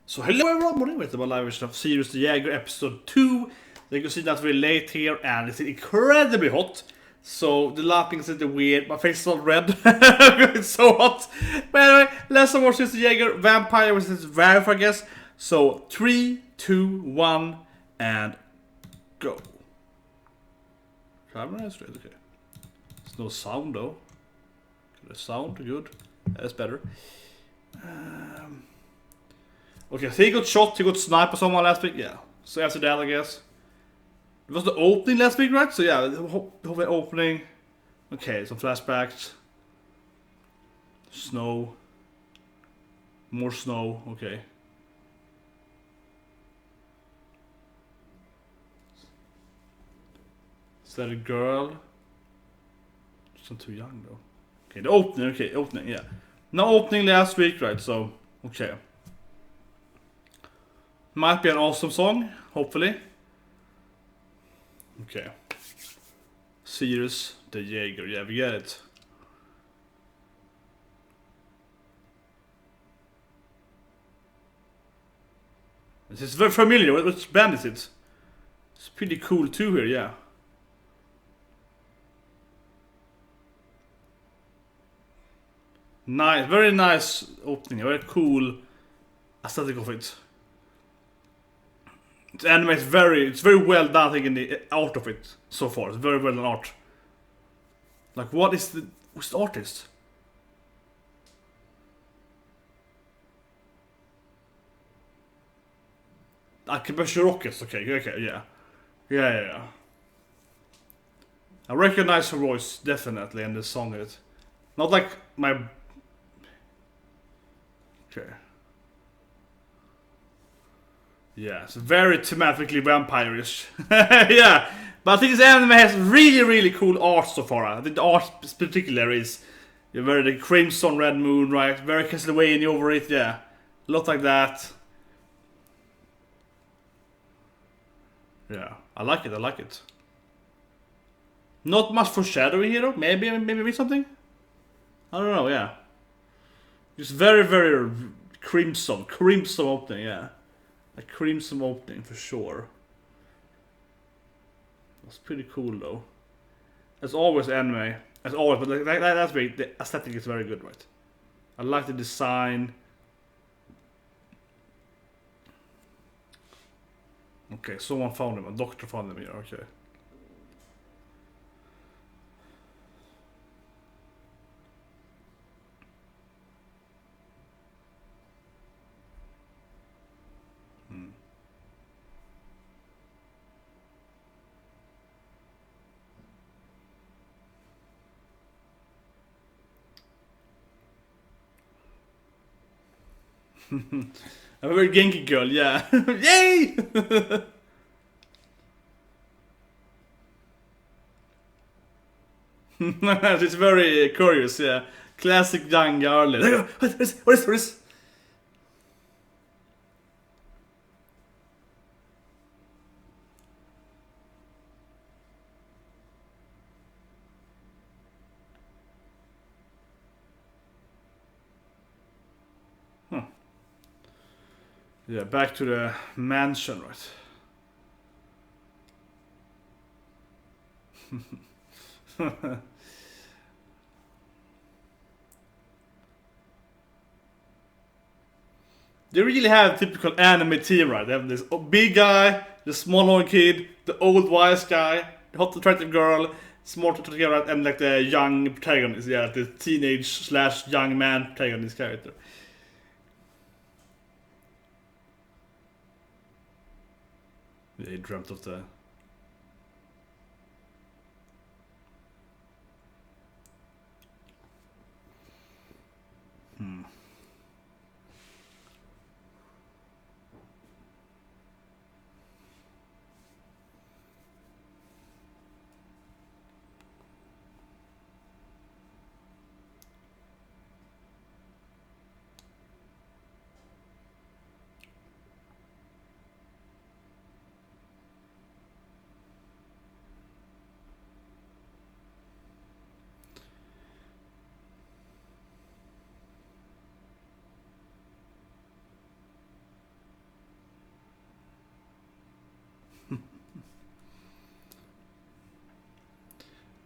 So hello everyone, morning with the live version of Sirius the Jaeger episode 2. You can see that's very late here and it's incredibly hot. So the lapping is a little weird, my face is all red. It's so hot. But anyway, let's watch Sirius the Jaeger, Vampire versus Rivalry, I guess. So 3, 2, 1, and go. Camera is straight, okay. There's no sound though. The sound, good. That's better. Okay, so he got shot, he got sniped by someone last week, yeah. So after that, I guess. It was the opening last week, right? So yeah, the whole opening. Okay, some flashbacks. Snow. More snow, okay. Is that a girl? She's not too young though. Okay, the opening, okay, opening, yeah. No opening last week, right? So, okay. Might be an awesome song, hopefully. Okay. Sirius the Jaeger, yeah, we get it. This is very familiar. Which band is it? It's pretty cool too here, yeah. Nice, very nice opening, very cool aesthetic of it. The anime is it's very well done, I think, in the art of it so far. It's very well done art. Like, who's the artist? Akibashi Rockets, okay, yeah. Yeah. I recognize her voice, definitely, in the song. It not like my... Okay. Yeah, it's very thematically vampirish. Yeah, but I think this anime has really cool art so far. I think the art in particular is very the crimson red moon, right? Very Castlevania over it, yeah. A lot like that. Yeah, I like it. Not much foreshadowing here though. Maybe something? I don't know, yeah. Just very crimson opening, yeah. A crimson opening for sure. That's pretty cool though. As always, anime. As always, but that's great. The aesthetic is very good, right? I like the design. Okay, someone found him. A doctor found him here. Okay. A very Genki girl, yeah. Yay! She's very curious, yeah. Classic young girl. What is this? Yeah, back to the mansion, right? They really have typical anime team, right? They have this big guy, the small old kid, the old wise guy, the hot attractive girl, smart attractive girl, and like the young protagonist, yeah, the teenage / young man protagonist character. Yeah, he dreamt of the...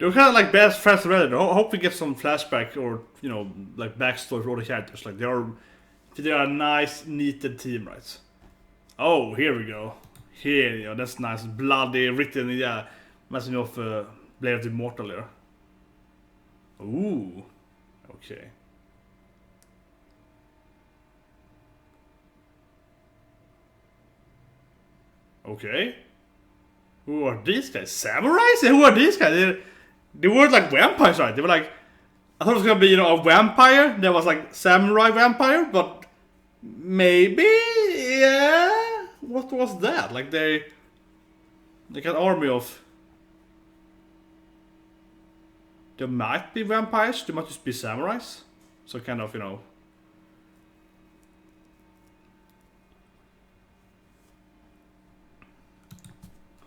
They were kind of like best friends already. I hope we get some flashback or, you know, like backstory for all the characters. Like, they are a nice, neated team, right? Oh, here we go. Here, you know, that's nice. Bloody, written, yeah. Messing off Blade of the Immortal there. Ooh. Okay. Okay. Who are these guys? Samurais? Who are these guys? They weren't like vampires, right? They were like... I thought it was gonna be, you know, a vampire. That was like samurai vampire, but... Maybe? Yeah? What was that? Like they... Like an army of... There might be vampires. There might just be samurais. So kind of, you know...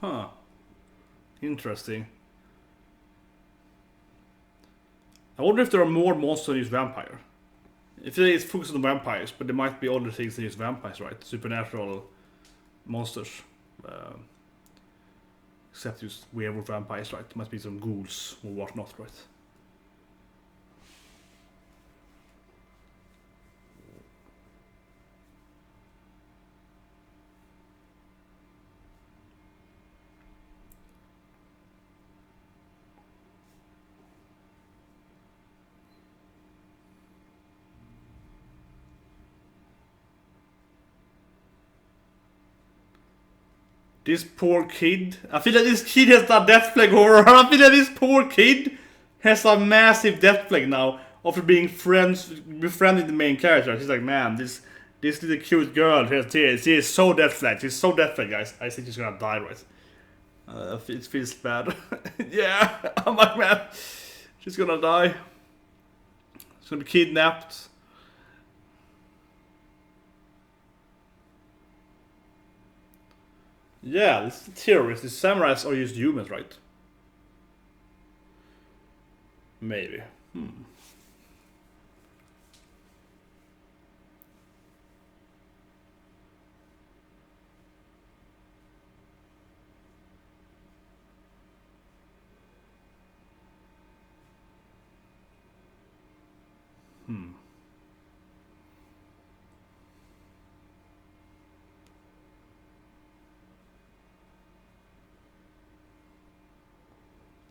Huh. Interesting. I wonder if there are more monsters than use vampire. If it's focused on vampires, but there might be other things than use vampires, right? Supernatural monsters. Except use werewolf vampires, right? There must be some ghouls or whatnot, right? This poor kid. I feel like this kid has a death flag over her. I feel like this poor kid has a massive death flag now after being befriending the main character. She's like, man, this little cute girl she is so death flag. She's so death flag, guys. I think she's gonna die, right? It feels bad. Yeah, I'm like, man, she's gonna die. She's gonna be kidnapped. Yeah, this is terrorists. The samurais are just humans, right? Maybe.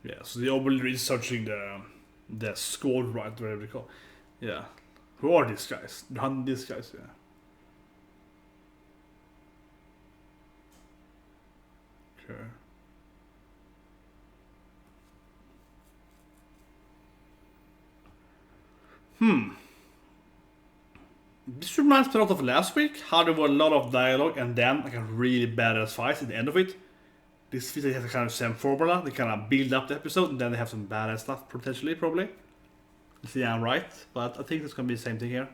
Yeah, so they are researching the squad, right? Whatever they call. Yeah. Who are these guys? These guys, yeah. Okay. This reminds me a lot of last week, how there were a lot of dialogue and then like a really badass fight at the end of it. This feels like it has a kind of same formula. They kind of build up the episode and then they have some badass stuff potentially, probably. See, I'm right, but I think it's gonna be the same thing here.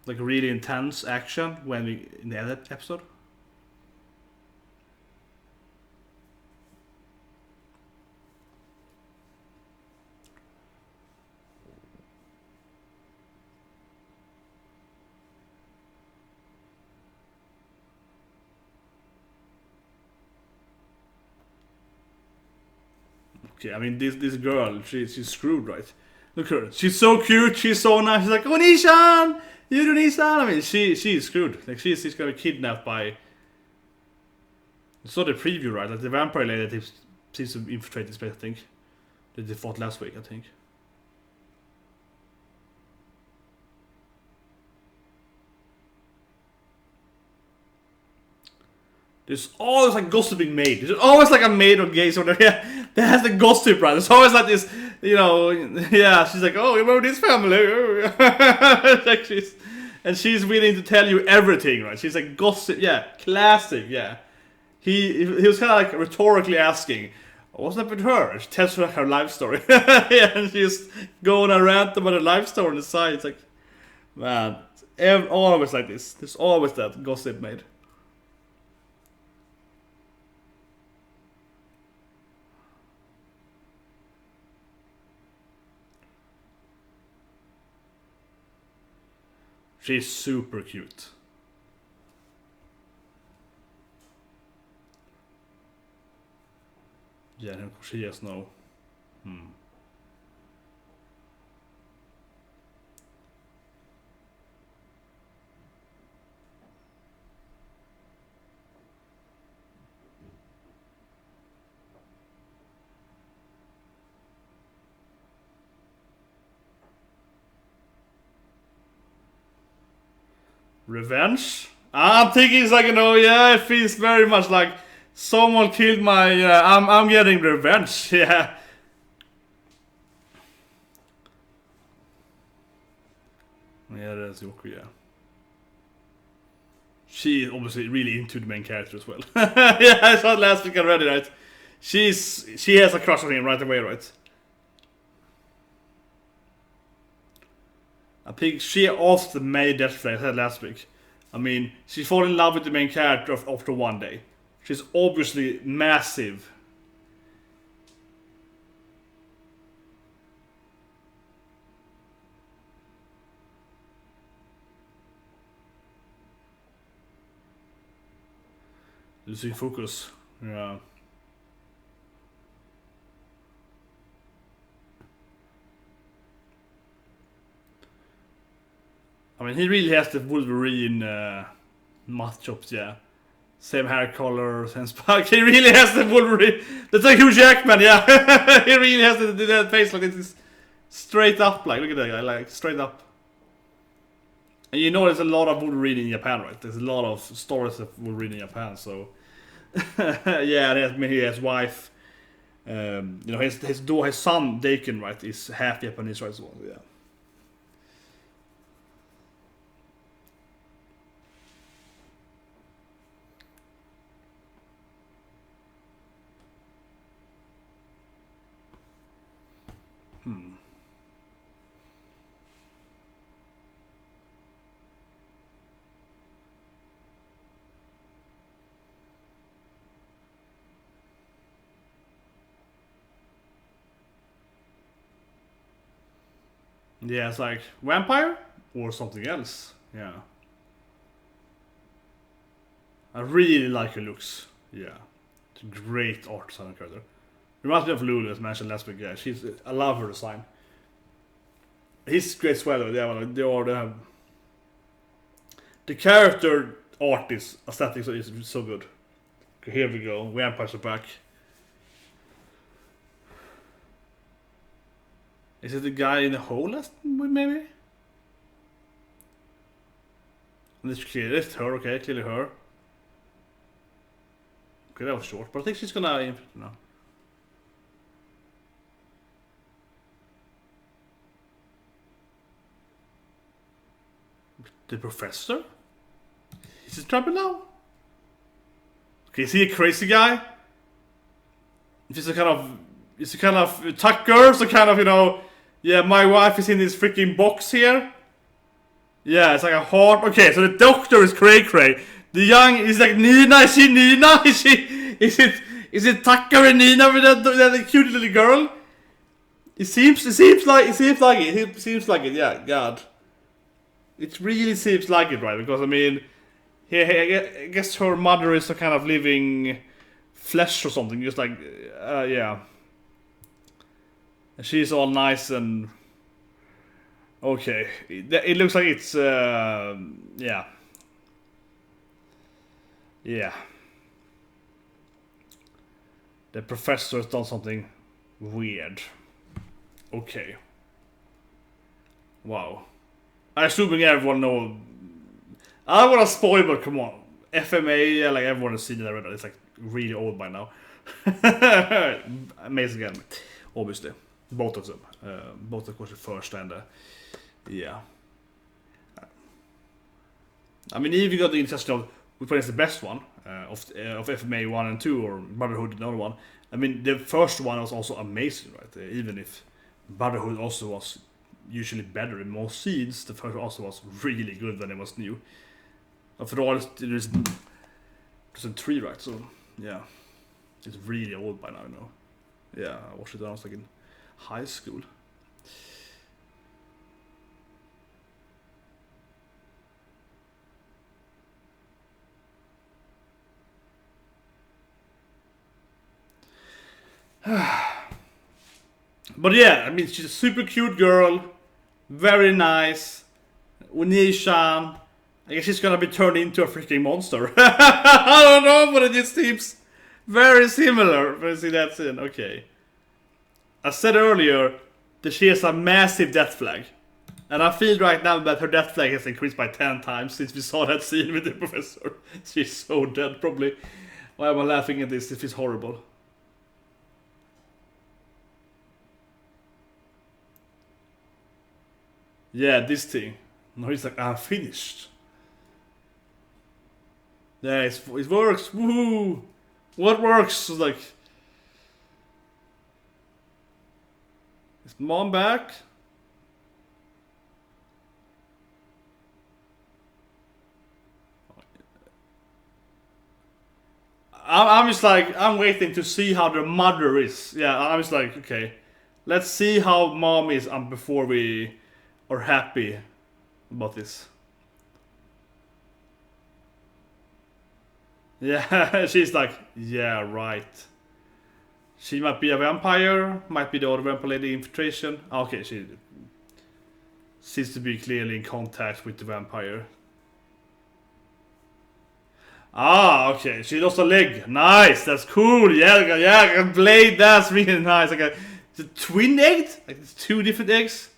Like really intense action when we in the other episode. Okay, I mean this girl, she's screwed, right? Look at her. She's so cute, she's so nice, she's like, oh Nishan! You do Nishan! I mean she's screwed. Like she's gonna be kidnapped by you saw the preview, right? Like the vampire lady that seems to infiltrate this place, I think. That they fought last week, I think. There's always like gossiping made. There's always like a maid or gay sort of, yeah, that has the gossip, right? There's always like this, you know, yeah, she's like, oh, you remember this family? Like she's willing to tell you everything, right? She's like gossip, yeah, classic, yeah. He was kind of like rhetorically asking, what's up with her? She tells her life story. Yeah, and she's going on a rant about her life story on the side. It's like, man, always like this. There's always that gossip made. She's super cute. Yeah, and of course he has no. Revenge? I'm thinking it's like, yeah, it feels very much like someone killed my. I'm getting revenge. Yeah. Yeah, that's Yoko. Yeah. She is obviously really into the main character as well. Yeah, I saw it last week already, right? She has a crush on him right away, right? I think she also made that play I said last week. I mean, she fall in love with the main character after one day. She's obviously massive. Losing focus. Yeah. I mean, he really has the Wolverine mouth chops, yeah. Same hair color, same spike. He really has the Wolverine. That's like Hugh Jackman, yeah. He really has that face like this straight up, like look at that guy, like straight up. And you know, there's a lot of Wolverine in Japan, right? There's a lot of stories of Wolverine in Japan, so yeah. And his wife, his son Daken, right, is half Japanese, right? So yeah. Yeah, it's like vampire or something else. Yeah. I really like her looks. Yeah. It's a great art design character. Reminds me of Lulu as mentioned last week. Yeah, I love her design. He's great as well. Yeah, the character art is aesthetics is so good. Okay, here we go. Vampires are back. Is it the guy in the hole last maybe? It's clearly it's her, okay, clearly her. Okay, that was short, but I think she's gonna no. The professor? Is it trouble now? Okay, is he a crazy guy? Is a kind of Tucker, so kind of, yeah, my wife is in this freaking box here. Yeah, it's like a heart. Okay, so the doctor is cray cray. The young is like Nina. Is she Nina? Is it Tucker and Nina with that cute little girl? It seems like it. Yeah, God. It really seems like it, right? Because I mean, I guess her mother is a kind of living flesh or something. Just like, yeah. She's all nice and okay. It looks like it's yeah. Yeah. The professor has done something weird. Okay. Wow. I assuming everyone know. I don't want to spoil, but come on. FMA, yeah, like everyone has seen it already. It's like really old by now. Amazing anime, obviously. Both of them. Both of course the first and yeah. I mean, if you got the intention of which one is the best one of FMA 1 and 2 or Brotherhood another one. I mean, the first one was also amazing, right? Even if Brotherhood also was usually better in most scenes, the first also was really good when it was new. After all, there's 3, right? So yeah, it's really old by now, you know. Yeah, I watched it when I was like in high school. But yeah, I mean, she's a super cute girl. Very nice. Unishan. I guess she's gonna be turned into a freaking monster. I don't know, but it just seems very similar. When I see that scene, okay. I said earlier that she has a massive death flag. And I feel right now that her death flag has increased by 10 times since we saw that scene with the professor. She's so dead, probably. Why am I laughing at this? It feels horrible. Yeah, this thing. No, he's like, I'm finished. Yeah, it works. Woohoo! What works? Like, is mom back? I'm just like, I'm waiting to see how the mother is. Yeah, I'm just like, okay, let's see how mom is before we are happy about this. Yeah, she's like, yeah, right. She might be a vampire, might be the other vampire lady infiltration. Okay, she seems to be clearly in contact with the vampire. Ah, okay, she lost a leg. Nice, that's cool. Yeah, blade, that's really nice. Like a twin egg? Like it's 2 different eggs?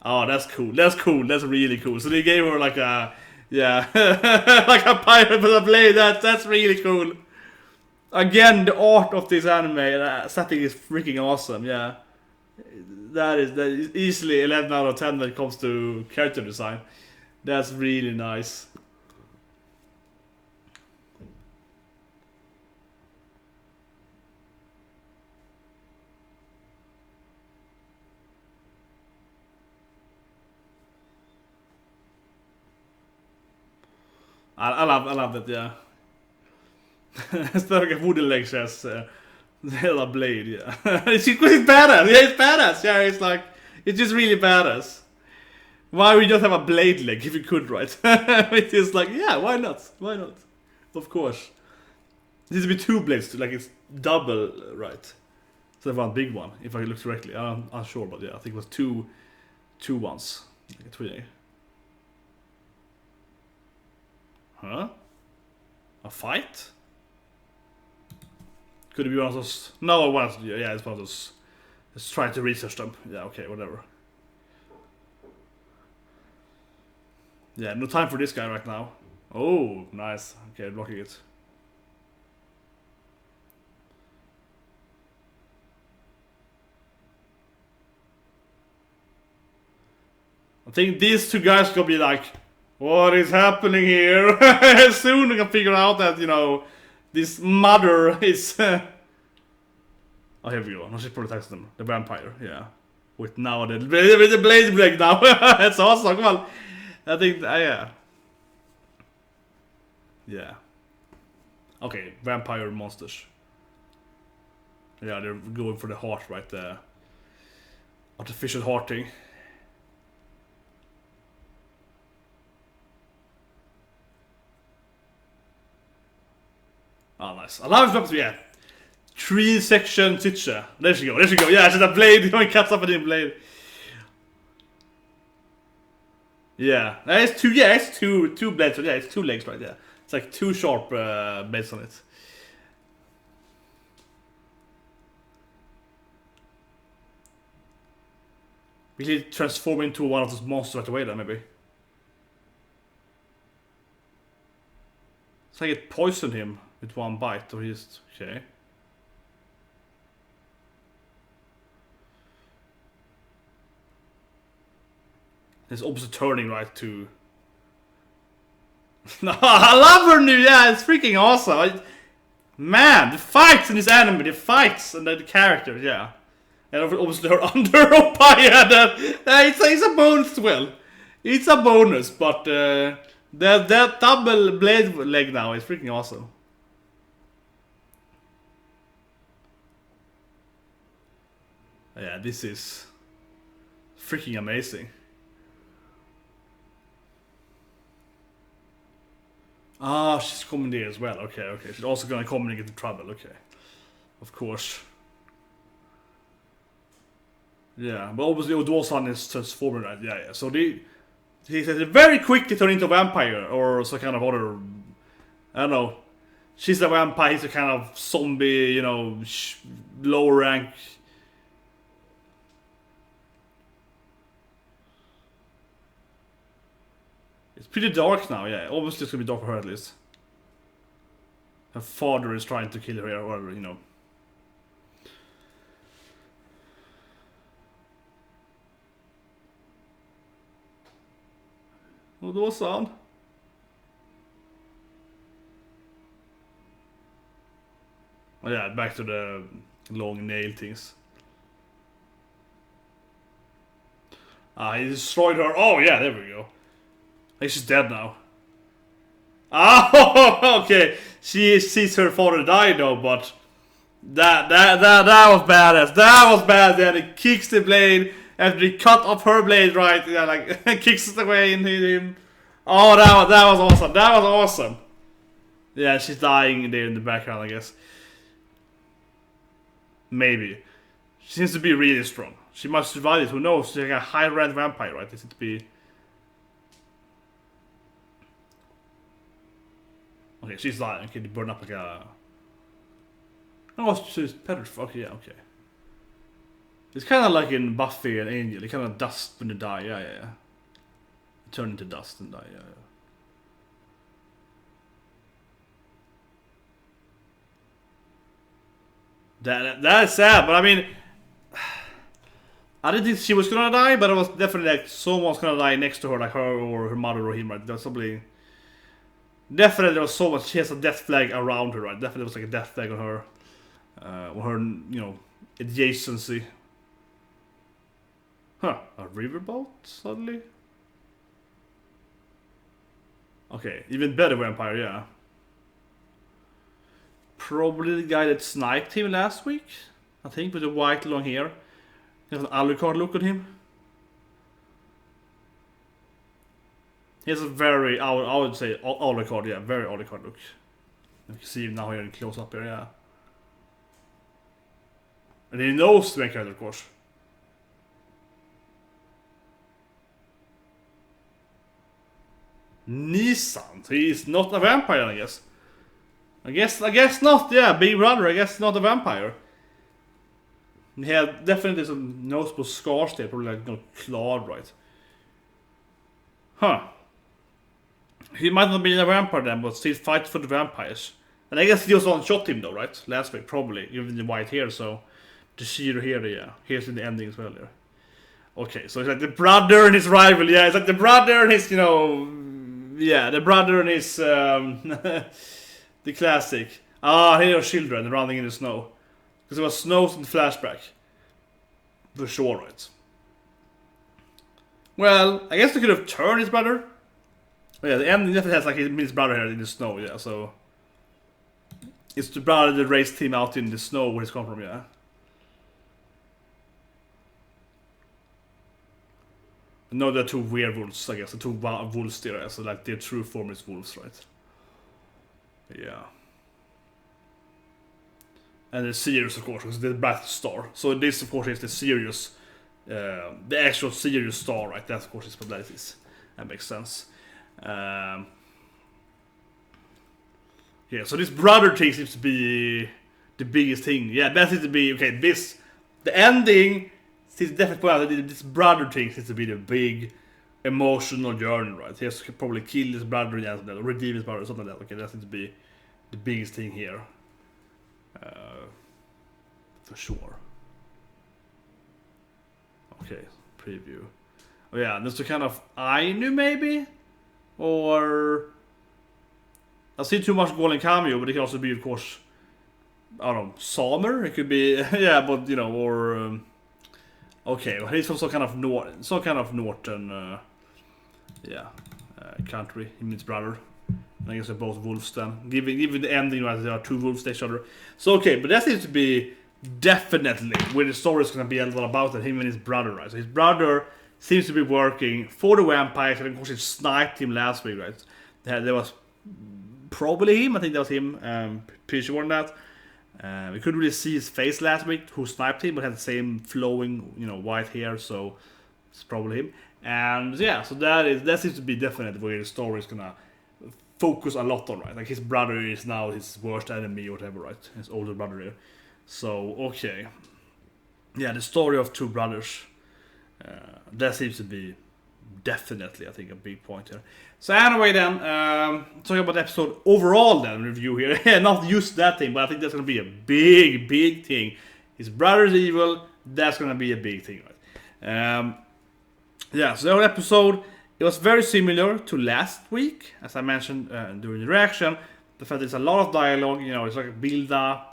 Oh, that's cool. That's really cool. So they gave her like a, yeah, like a pirate with a blade. That's really cool. Again, the art of this anime setting is freaking awesome. Yeah, that is easily 11 out of 10 when it comes to character design. That's really nice. I love that, yeah. Instead of like wooden legs, has a blade, yeah. It's badass, yeah, it's badass, yeah, it's like, it's just really badass. Why would you just have a blade leg if you could, right? It's just like, yeah, why not? Why not? Of course. This would be 2 blades, like it's double, right? So one big one, if I look correctly. I'm unsure, but yeah, I think it was two ones. Like a twin. Huh? A fight? Could it be one of those? No, one of those. Yeah, it's one of those. Let's try to research them. Yeah, okay, whatever. Yeah, no time for this guy right now. Oh, nice. Okay, blocking it. I think these 2 guys gonna be like, what is happening here? Soon we can figure out that, you know, this mother is... Oh, here we go. No, she protects them. The vampire, yeah. With now the blade break now. That's awesome. Come on. I think, yeah. Yeah. Okay, vampire monsters. Yeah, they're going for the heart right there. Artificial hearting. Oh, nice. I love it. Yeah. 3-section teacher. There she go. Yeah, she's a blade. He cuts up a new blade. Yeah. It's 2. Yeah, it's two blades. Yeah, it's 2 legs right there. It's like 2 sharp blades on it. Really transform into one of those monsters right away then, maybe. It's like it poisoned him with 1 bite, or he's... Okay. It's opposite turning right to... I love her new, yeah, it's freaking awesome. Man, the fights in this anime, the fights and the characters, yeah. And obviously her under Opa, yeah, it's a bonus as well. It's a bonus, but that double blade leg now is freaking awesome. Yeah, this is freaking amazing. Ah, she's coming there as well. Okay. She's also gonna come and get into trouble. Okay, of course. Yeah, but obviously Odosan is transforming, right? Yeah. So he said very quickly turn into a vampire or some kind of other. I don't know. She's a vampire. He's a kind of zombie, you know, lower rank. It's pretty dark now. Yeah, obviously it's gonna be dark for her at least. Her father is trying to kill her, or whatever, you know. Odosan. Oh yeah, back to the long nail things. He destroyed her. Oh yeah, there we go. I think she's dead now. Oh, okay. She sees her father die though, but that was badass. That was bad. Then he kicks the blade after he cut off her blade, right? Yeah, like kicks it away into him. Oh, that was awesome. That was awesome. Yeah, she's dying there in the background, I guess. Maybe. She seems to be really strong. She must survive this. Who knows? She's like a high-rank vampire, right? This to be. Okay, she's dying. Okay, they burn up like a. Oh, she's petrified. Okay, yeah, okay. It's kind of like in Buffy and Angel. They kind of dust when they die. Yeah. They turn into dust and die. Yeah. That's sad, but I mean, I didn't think she was gonna die, but it was definitely like someone's gonna die next to her, like her or her mother or him, right? There's somebody. Definitely there was so much. She has a death flag around her, right? Definitely was like a death flag on her, you know, adjacency. Huh? A riverboat suddenly? Okay, even better vampire, yeah. Probably the guy that sniped him last week, I think, with the white long hair. He has an Alucard look on him. He has a very, I would say, Alucard, yeah, very Alucard look. You can see him now here in close up here, yeah. And he knows the main character, of course. Nissan, he's not a vampire, I guess. I guess not, yeah, Big Brother, I guess not a vampire. He had definitely some noticeable scars there, probably like, you know, clawed, right? Huh. He might not be a vampire then, but still fights for the vampires. And I guess he also shot him though, right? Last week, probably, even the white hair, so... The Shiro here, yeah. Here's in the ending as well, yeah. Okay, so it's like the brother and his rival, yeah, it's like the brother and his, you know... Yeah, the brother and his, the classic. Here are children running in the snow. Because there was snow in the flashback. For sure, right? Well, I guess they could have turned his brother. But yeah, the ending definitely has like his brother here in the snow, yeah, so... It's the brother that raced him out in the snow where he's come from, yeah. No, they're two werewolves, I guess. The two wolves there, so like their true form is wolves, right? Yeah. And the Sirius, of course, is the brightest star. So this, of course, is the Sirius, the actual Sirius star, right? That, of course, is what that is. That makes sense. Yeah, so this brother thing seems to be the biggest thing. Yeah, that seems to be, okay, this, the ending, seems definitely point out that this brother thing seems to be the big emotional journey, right? He has to probably kill his brother and or redeem his brother or something like that. Okay, that seems to be the biggest thing here. For sure. Okay, preview. Oh yeah, there's a kind of Ainu maybe? Or... I see too much Golden cameo, but it can also be, of course, I don't know, Samer? It could be, yeah, but, you know, or... okay, well, he's from some kind of northern, country. He means brother. I guess they're both wolves then. Given the ending, right, there are two wolves to each other. So, okay, but that seems to be definitely where the story is going to be a lot about that, him and his brother, right? So his brother seems to be working for the vampires, and of course he sniped him last week, right? There was probably him, I think that was him, pretty sure on that. We couldn't really see his face last week, who sniped him, but had the same flowing, white hair, so it's probably him. And yeah, so that seems to be definitely where the story is gonna focus a lot on, right? Like his brother is now his worst enemy or whatever, right? His older brother here. So okay, yeah, the story of two brothers. That seems to be definitely, I think, a big point here. So anyway, then talking about the episode overall, then review here. Not just that thing, but I think that's gonna be a big thing. His brother's evil. That's gonna be a big thing, right? Yeah. So the whole episode, it was very similar to last week, as I mentioned during the reaction. The fact there's a lot of dialogue. It's like a building up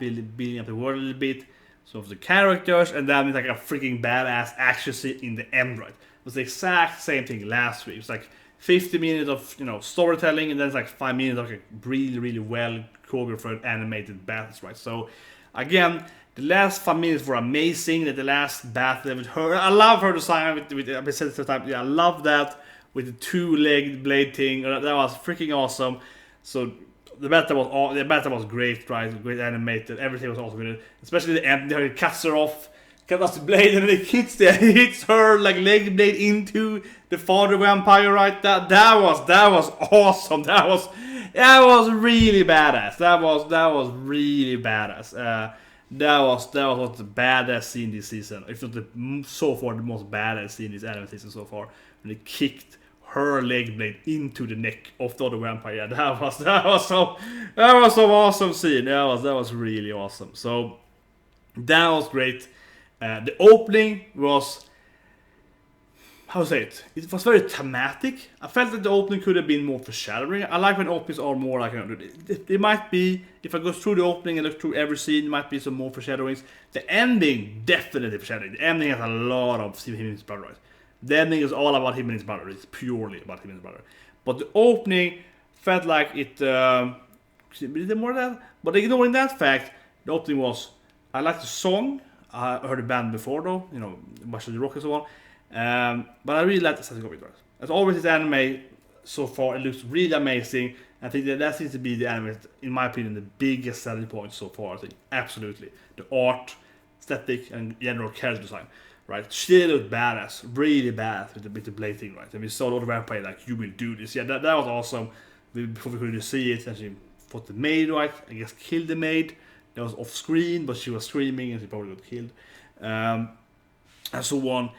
the world a little bit. So of the characters, and then it's like a freaking badass action scene in the end, right? It was the exact same thing last week. It's like 50 minutes of storytelling, and then it's like 5 minutes of like really well choreographed animated battles, right? So again, the last 5 minutes were amazing. The last battle with her, I love her design. I've said it time. Yeah, I love that with the 2-legged blade thing. That was freaking awesome. So the battle was great, right? Great animated. Everything was awesome with it. Especially the end, it cuts her off, cuts off the blade, and then it hits her like leg blade into the father vampire, right? That was awesome. That was really badass. That was really badass. That was the badass scene this season. If not so far the most badass scene this anime season so far. When they kicked her leg blade into the neck of the other vampire. Yeah, that was so awesome scene. That was really awesome. So that was great. The opening was, how to say it? It was very thematic. I felt that the opening could have been more foreshadowing. I like when openings are more like, it might be, if I go through the opening and look through every scene, it might be some more foreshadowings. The ending, definitely foreshadowing. The ending has a lot of him and his brother, right? The ending is all about him and his brother. It's purely about him and his brother. But the opening felt like it did more than that. But ignoring that fact, the opening was, I liked the song. I heard the band before though, Much of the Rock and so on. But I really liked the setting of it. As always, this anime so far, it looks really amazing. I think that seems to be the anime, in my opinion, the biggest selling point so far. I think absolutely the art, aesthetic, and general character design. Right, she looked badass, really badass with the blade thing, right? And we saw the other vampire like, you will do this. Yeah, that was awesome. Before we could see it, and she fought the maid, right? I guess killed the maid. That was off screen, but she was screaming and she probably got killed. And so on.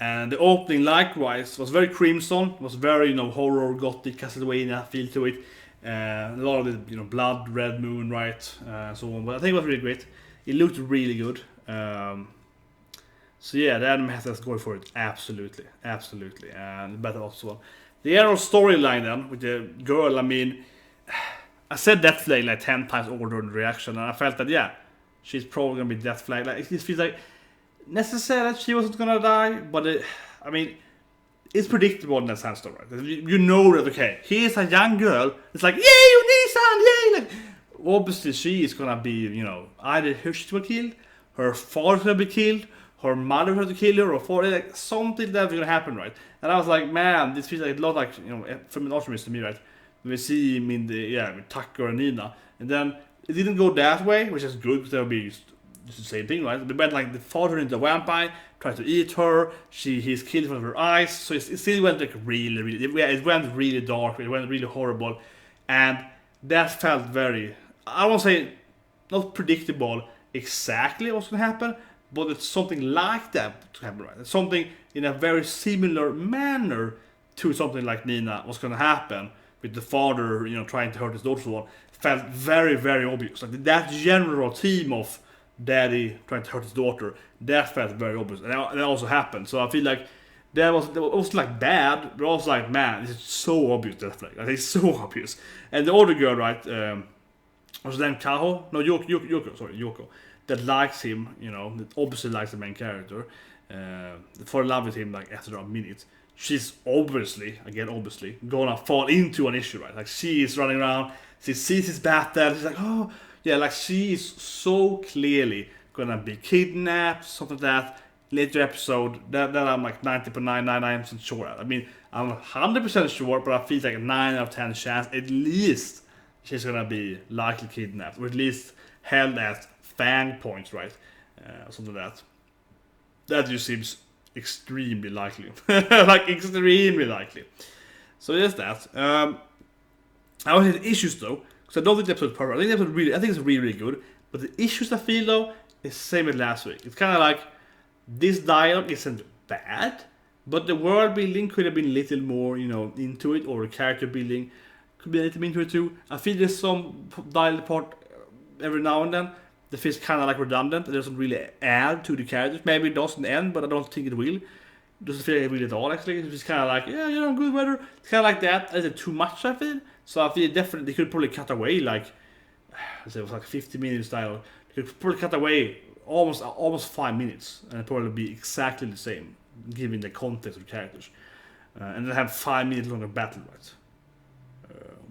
And the opening, likewise, was very Crimson. Was very, horror, gothic, Castlevania feel to it. A lot of the, blood, red moon, right? So on. But I think it was really great. It looked really good. So yeah, the anime has going for it, absolutely, and better also. The general storyline then with the girl, I mean, I said Death Flag like 10 times over during the reaction, and I felt that yeah, she's probably gonna be Death Flag. Like it feels like necessary that she wasn't gonna die, but I mean, it's predictable in that sense, though, right? You know that okay, here's a young girl. It's like yay, you Nissan, yay! Like obviously she is gonna be, either she's gonna be killed, her father's gonna be killed. Her mother had to kill her, or for like something that's gonna happen, right? And I was like, man, this feels like a lot like from an Artemis to me, right? We see him in with Tucker and Nina, and then it didn't go that way, which is good because that would be just the same thing, right? But went like the father into a vampire, tried to eat her. He's killed in front of her eyes, so it still went like really, it went really dark, it went really horrible, and that felt very, I won't say not predictable exactly what's gonna happen. But it's something like that to happen, right? It's something in a very similar manner to something like Nina was going to happen with the father, trying to hurt his daughter. So on. Felt very, very obvious. Like that general theme of daddy trying to hurt his daughter, that felt very obvious, and that also happened. So I feel like that was like bad, but also like, man, this is so obvious. That like it's so obvious. And the older girl, right? Was her name Kaho? No, Yoko. Sorry, Yoko. That likes him, that obviously likes the main character, fall in love with him like after a minute. She's obviously gonna fall into an issue, right? Like she is running around, she sees his battle, she's like, oh yeah, like she is so clearly gonna be kidnapped, something like that. Later episode, that I'm like 90.999% sure. I mean, I'm 100% sure, but I feel like a 9 out of 10 chance at least she's gonna be likely kidnapped, or at least held as fang points, right? Something like that. That just seems extremely likely. Like, extremely likely. So there's that. I always had issues though, because I don't think the episode is perfect. I think it's really good. But the issues I feel though is the same as last week. It's kind of like this dialogue isn't bad, but the world building could have been a little more, into it, or the character building could be a little bit into it too. I feel there's some dialogue part every now and then that feels kind of like redundant. It doesn't really add to the characters. Maybe it doesn't end, but I don't think it will. It doesn't feel like it will at all, actually. It's just kind of like, yeah, good weather. It's kind of like that. Is it too much, I feel? So I feel definitely they could probably cut away, like, let's say it was like 50 minutes dialogue. They could probably cut away almost 5 minutes, and it'd probably be exactly the same, given the context of the characters. And then have 5 minutes longer battle, right?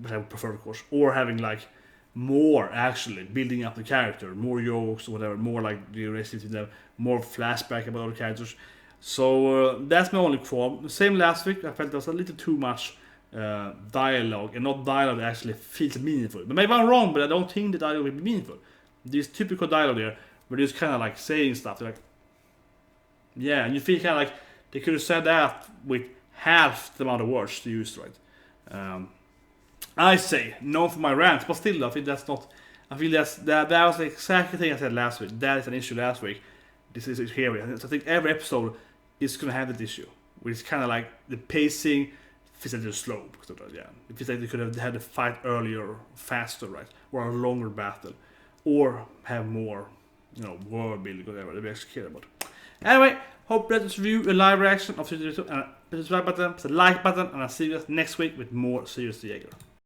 Which I would prefer, of course. Or having, like, more actually building up the character, more jokes or whatever, more like the relationship with them, more flashback about the characters. So that's my only qualm. Same last week, I felt there was a little too much dialogue, and not dialogue that actually feels meaningful. But maybe I'm wrong, but I don't think the dialogue will be meaningful. There's typical dialogue there, where they're just kind of like saying stuff. They're like, yeah, and you feel kind of like they could have said that with half the amount of words they used, right? I say no for my rant, but still, I feel that's not. I feel that was the exact thing I said last week. That is an issue last week. This is here. So I think every episode is gonna have that issue, which is kind of like the pacing feels a little slow. Because of that, yeah, it feels like they could have had the fight earlier, faster, right, or a longer battle, or have more, world building, whatever they actually care about. Anyway, hope that this review a live reaction of Sirius, and hit the subscribe button, the like button, and I'll see you guys next week with more Sirius the Jaeger.